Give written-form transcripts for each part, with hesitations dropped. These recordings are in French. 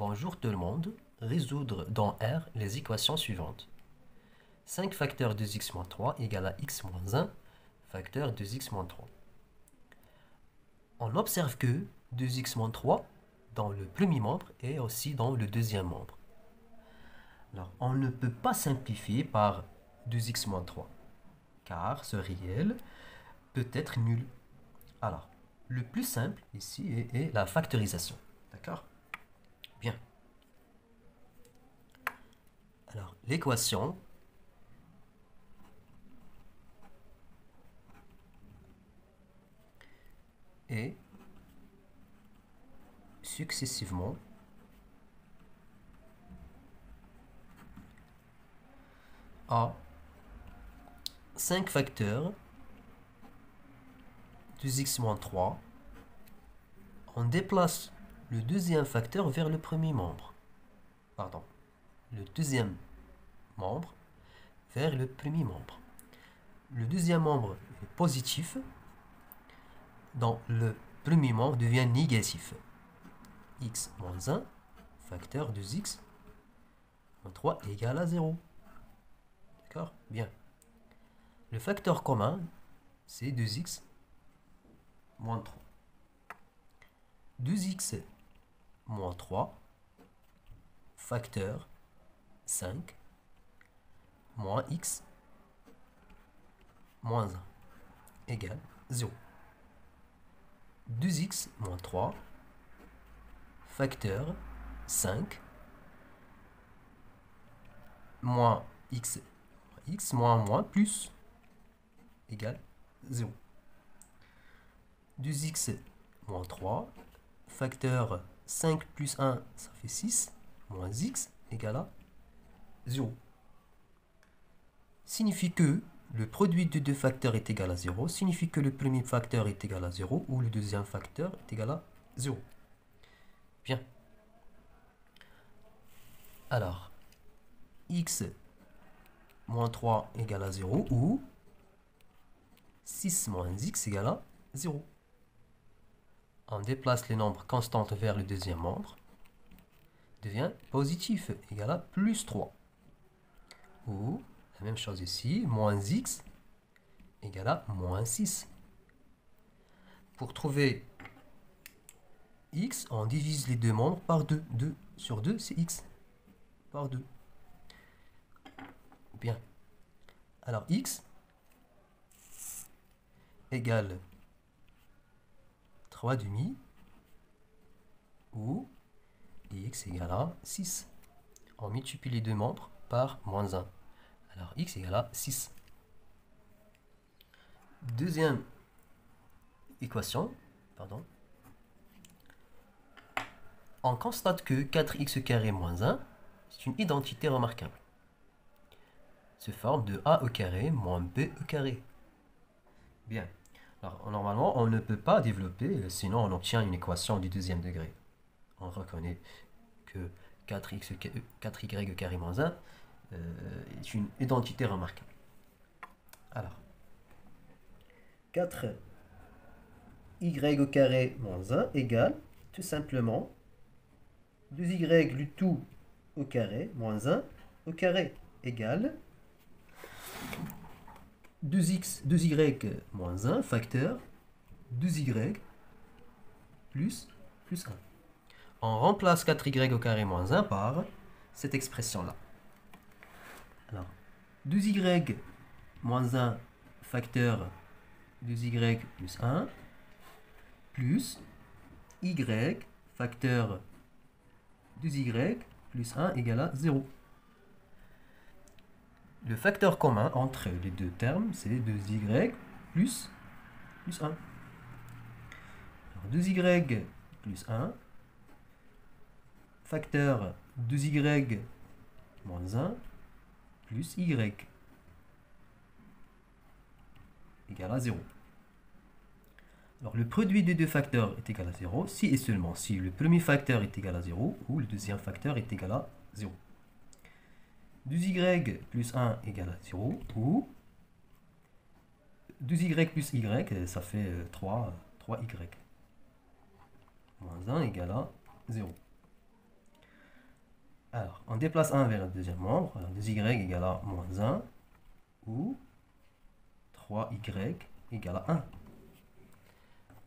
Bonjour tout le monde. Résoudre dans R les équations suivantes. 5 facteurs de x moins 3 égale à x moins 1 facteur de x moins 3. On observe que 2x moins 3 dans le premier membre et aussi dans le deuxième membre. Alors, on ne peut pas simplifier par 2x moins 3 car ce réel peut être nul. Alors, le plus simple ici est la factorisation. D'accord? Bien. Alors, l'équation est successivement à 5 facteurs de x moins 3. On déplace le deuxième facteur vers le premier membre. Pardon. Le deuxième membre vers le premier membre. Le deuxième membre est positif, donc le premier membre devient négatif. X moins 1 facteur de x moins 3 égale à 0. D'accord? Bien. Le facteur commun, c'est 2x moins 3. 2x moins 3 facteur 5 moins x moins 1 égale 0. 2x moins 3 facteur 5 moins x moins plus égale 0. 2x moins 3 facteur 5 plus 1, ça fait 6, moins x égale à 0. Signifie que le produit de deux facteurs est égal à 0, signifie que le premier facteur est égal à 0 ou le deuxième facteur est égal à 0. Bien. Alors, x moins 3 égale à 0 ou 6 moins x égale à 0. On déplace les nombres constantes vers le deuxième membre, devient positif, égal à plus 3. Ou, la même chose ici, moins x égale à moins 6. Pour trouver x, on divise les deux membres par 2. 2 sur 2, c'est x par 2. Bien. Alors, x égale 3 demi ou x égale à 6. On multiplie les deux membres par moins 1. Alors x égale à 6. Deuxième équation, pardon. On constate que 4x carré moins 1, c'est une identité remarquable. Se forme de a au carré moins b au carré. Bien. Alors, normalement, on ne peut pas développer, sinon on obtient une équation du deuxième degré. On reconnaît que 4y au carré moins 1 est une identité remarquable. Alors, 4y au carré moins 1 égale tout simplement 2y le tout au carré moins 1 au carré égale 2y moins 1 facteur 2y plus 1. On remplace 4y au carré moins 1 par cette expression-là. Alors, 2y moins 1 facteur 2y plus 1 plus y facteur 2y plus 1 égale à 0. Le facteur commun entre les deux termes, c'est 2y plus 1. Alors, 2y plus 1 facteur 2y moins 1 plus y égale à 0. Alors, le produit des deux facteurs est égal à 0 si et seulement si le premier facteur est égal à 0 ou le deuxième facteur est égal à 0. 2y plus 1 égale à 0 ou 2y plus y, ça fait 3y. Moins 1 égale à 0. on déplace 1 vers le deuxième membre. Alors 2y égale à moins 1 ou 3y égale à 1.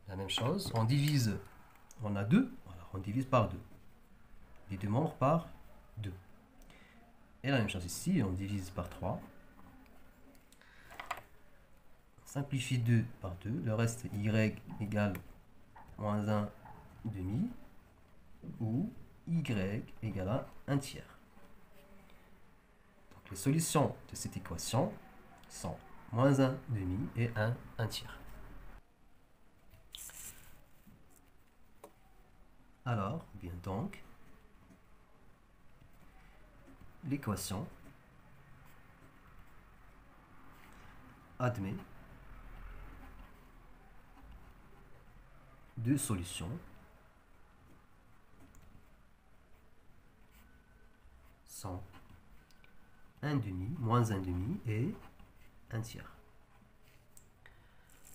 La même chose, on divise, on a 2, alors on divise par 2. Les deux membres par 2. Et la même chose ici, on divise par 3. On simplifie 2 par 2, le reste y égale moins 1 demi ou y égale à 1 tiers. Donc les solutions de cette équation sont moins 1 demi et 1 tiers. Alors, bien donc, l'équation admet deux solutions sont 1 demi, moins 1 demi et 1 tiers.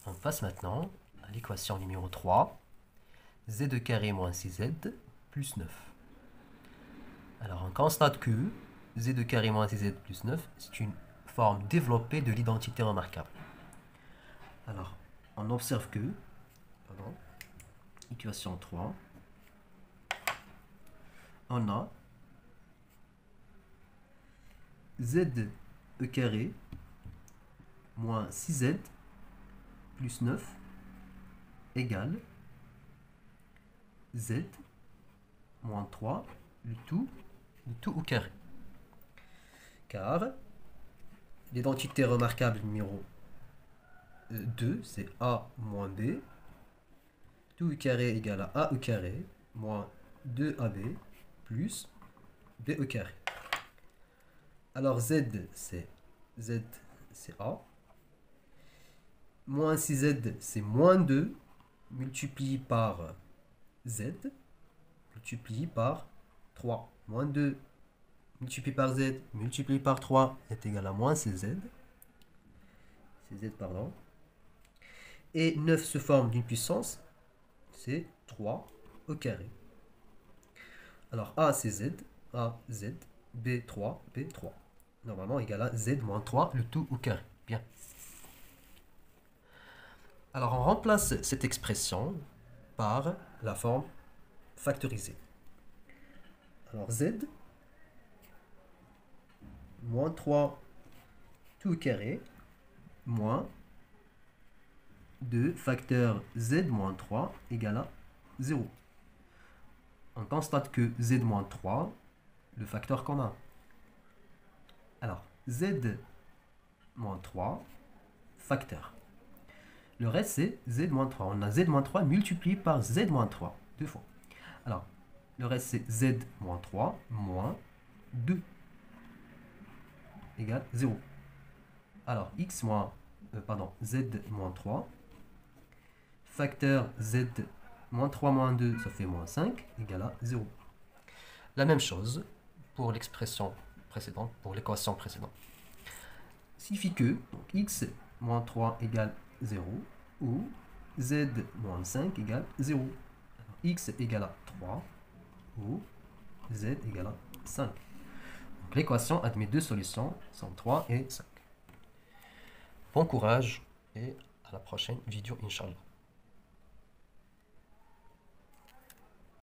On passe maintenant à l'équation numéro 3, z carré moins 6z plus 9. Alors on constate que z carré moins 6z plus 9, c'est une forme développée de l'identité remarquable. Alors on observe que, équation 3, on a z carré moins 6z plus 9 égale z moins 3, le tout au carré. Car l'identité remarquable numéro 2, c'est a moins b, tout au carré égale à a au carré moins 2ab plus b au carré. Alors z c'est a, moins 6z c'est moins 2 multiplié par z multiplié par 3. Moins 2 multiplié par z multiplié par 3 est égal à moins 6z. Pardon. Et 9 se forme d'une puissance, c'est 3 au carré. Alors a c'est z, b3, b3. Normalement égal à z moins 3, le tout au carré. Bien. Alors on remplace cette expression par la forme factorisée. Alors z moins 3 tout au carré moins 2 facteur z moins 3 égale à 0. On constate que z moins 3, le facteur commun. Alors z moins 3 facteur. Le reste c'est z moins 3. On a z moins 3 multiplié par z moins 3 deux fois. Alors le reste c'est z moins 3 moins 2 égale 0. Alors x moins, z moins 3 facteur z moins 3 moins 2, ça fait moins 5 égale à 0. La même chose pour l'expression précédente, pour l'équation précédente. Signifie que donc, x moins 3 égale 0 ou z moins 5 égale 0. Alors, x égale à 3 ou z égale à 5. L'équation admet deux solutions, sont 3 et 5. Bon courage et à la prochaine vidéo, Inch'Allah.